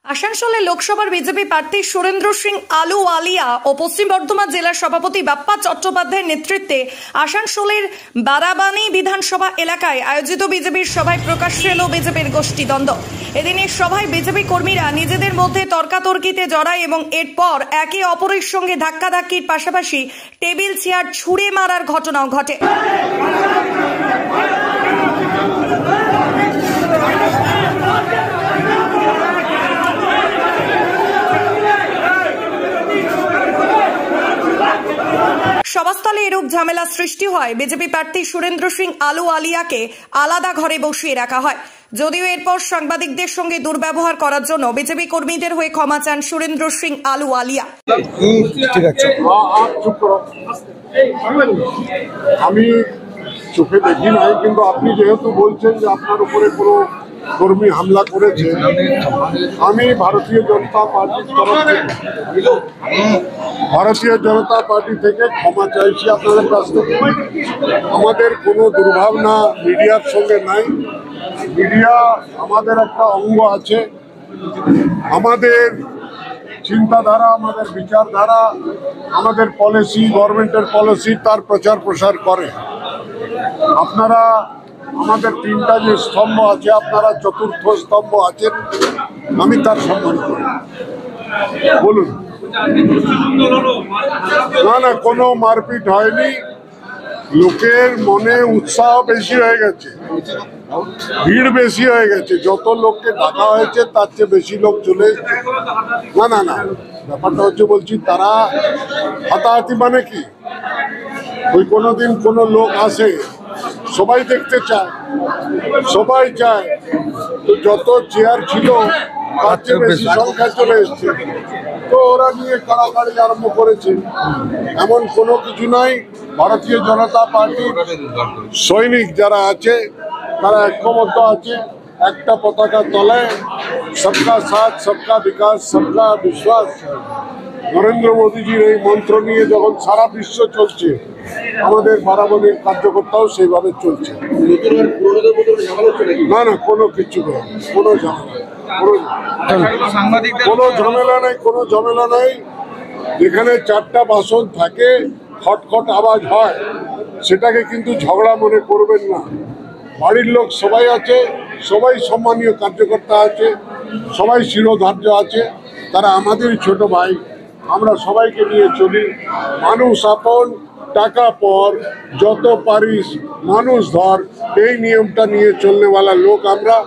আসানসোলে লোকসভার বিজেপি প্রার্থী সুরেন্দ্র সিং আলুওয়ালিয়া ও পশ্চিম বর্ধমান জেলার সভাপতি বাপ্পা চট্টোপাধ্যায়ের নেতৃত্বে আসানসোলের বারাবানী বিধানসভা এলাকায় আয়োজিত বিজেপির সভায় প্রকাশ্যে এলো বিজেপির গোষ্ঠীদ্বন্দ্ব। এদিনের সভায় বিজেপি কর্মীরা নিজেদের মধ্যে তর্কাতর্কিতে জড়ায় এবং এরপর একে অপরের সঙ্গে ধাক্কাধাক্কির পাশাপাশি টেবিল চেয়ার ছুঁড়ে মারার ঘটনাও ঘটে। সভাস্থলে এরূপ ঝামেলা সৃষ্টি হয়। বিজেপি প্রার্থী সুরেন্দ্র সিং আলুওয়ালিয়াকে আলাদা ঘরে বসিয়ে রাখা হয়। যদিও এরপর সাংবাদিকদের সঙ্গে দুর্ব্যবহার করার জন্য বিজেপি কর্মীদের হয়ে ক্ষমা চান সুরেন্দ্র সিং আলুওয়ালিয়া। আমি চোখে দেখি নাই, কিন্তু আপনি যেহেতু বলছেন যে আপনার উপরে কোনো কর্মী হামলা করেছে, আমি ভারতীয় জনতা পার্টি থেকে ক্ষমা চাইছি আপনাদের কাছ থেকে। আমাদের কোনো দুর্ভাবনা মিডিয়ার সঙ্গে নাই। মিডিয়া আমাদের একটা অঙ্গ আছে। আমাদের চিন্তাধারা, আমাদের বিচারধারা, আমাদের পলিসি, গভর্নমেন্টের পলিসি তার প্রচার প্রসার করে। আপনারা আমাদের তিনটা যে স্তম্ভ আছে, আপনারা চতুর্থ স্তম্ভ আছেন, আমি তার সম্মান করি। বলুন। না, কোনো মারপিট হয়নি। লোকের মনে উৎসাহ বেশি হয়ে গেছে, ভিড় বেশি হয়ে গেছে। যত লোককে ডাকা হয়েছে তার চেয়ে বেশি লোক চলে এসেছে। না, ব্যাপারটা হচ্ছে, বলছি তারা হাতাহাতি মানে কি? ওই কোনোদিন কোনো লোক আসে, সবাই দেখতে চায়, সবাই চায়, তো যত চেয়ার ছিল তার চেয়ে বেশি সংখ্যা চলে এসছে, তো ওরা নিয়ে কাড়াকাড়ি আরম্ভ করেছে। এমন কোনো কিছু নাই। ভারতীয় জনতা পার্টির সৈনিক যারা আছে তারা ঐক্যবদ্ধ আছে একটা পতাকার তলায়। সবকা সাথ, সবকা বিকাশ, সবকা বিশ্বাস, নরেন্দ্র মোদীজির এই মন্ত্র নিয়ে যখন সারা বিশ্ব চলছে, আমাদের বারাবণীর কার্যকর্তাও সেইভাবে চলছে। না, কোনো কিছু নেই, কোনো ঝামেলা নাই। যেখানে চারটা বাসন থাকে, খটখট আওয়াজ হয়, সেটাকে কিন্তু ঝগড়া মনে করবেন না। বাড়ির লোক সবাই আছে, সবাই সম্মানীয় কার্যকর্তা আছে, সবাই শিরোধার্য আছে, তারা আমাদেরই ছোট ভাই। আমরা সবাইকে নিয়ে চলি। মানুষ আপন, টাকা পর, যত পারিস মানুষ ধর, এই নিয়মটা নিয়ে চলনেওয়ালা লোক আমরা।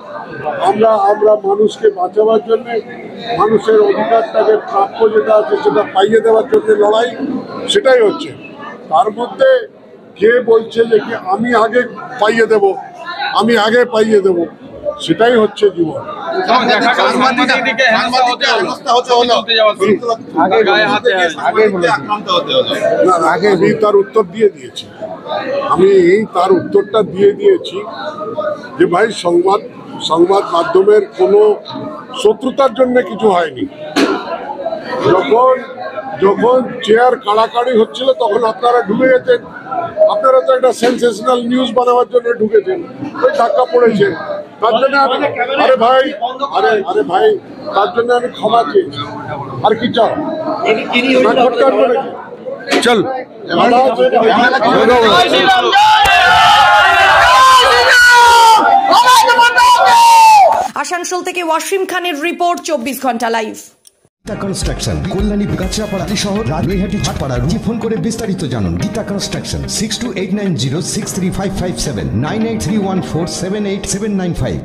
মানুষকে বাঁচাবার জন্য, মানুষের অধিকারটাকে প্রাপ্য যেটা আছে সেটা পাইয়ে দেওয়ার জন্য লড়াই, সেটাই হচ্ছে। তার মধ্যে কে বলছে যে কি আমি আগে পাইয়ে দেব, সেটাই হচ্ছে জীবন। আমি তার উত্তর দিয়ে দিয়েছি। যে ভাই, সংবাদ মাধ্যমের কোনো শত্রুতার জন্য কিছু হয়নি। যখন চেয়ার কাড়াকাড়ি হচ্ছিল তখন আপনারা ঢুকে গেছেন। আপনারা তো একটা সেন্সেশনাল নিউজ বানাবার জন্য ঢুকেছেন, ওই ধাক্কা পড়েছে। তার জন্য ভাই তার জন্য আমি ক্ষমা চেয়েছি। আর কি চাও? চল। আসানসোল থেকে ওয়াসিম খানের রিপোর্ট, 24 ঘন্টা লাইভ। গীতা কনস্ট্রাকশন, কল্যাণী, গাছড়াপাড়া শহর, রাজবাড়িহাটি, ঝাটপাড়া। ফোন করে বিস্তারিত জানুন। গীতা কনস্ট্রাকশন, 6289063557, 9831478795।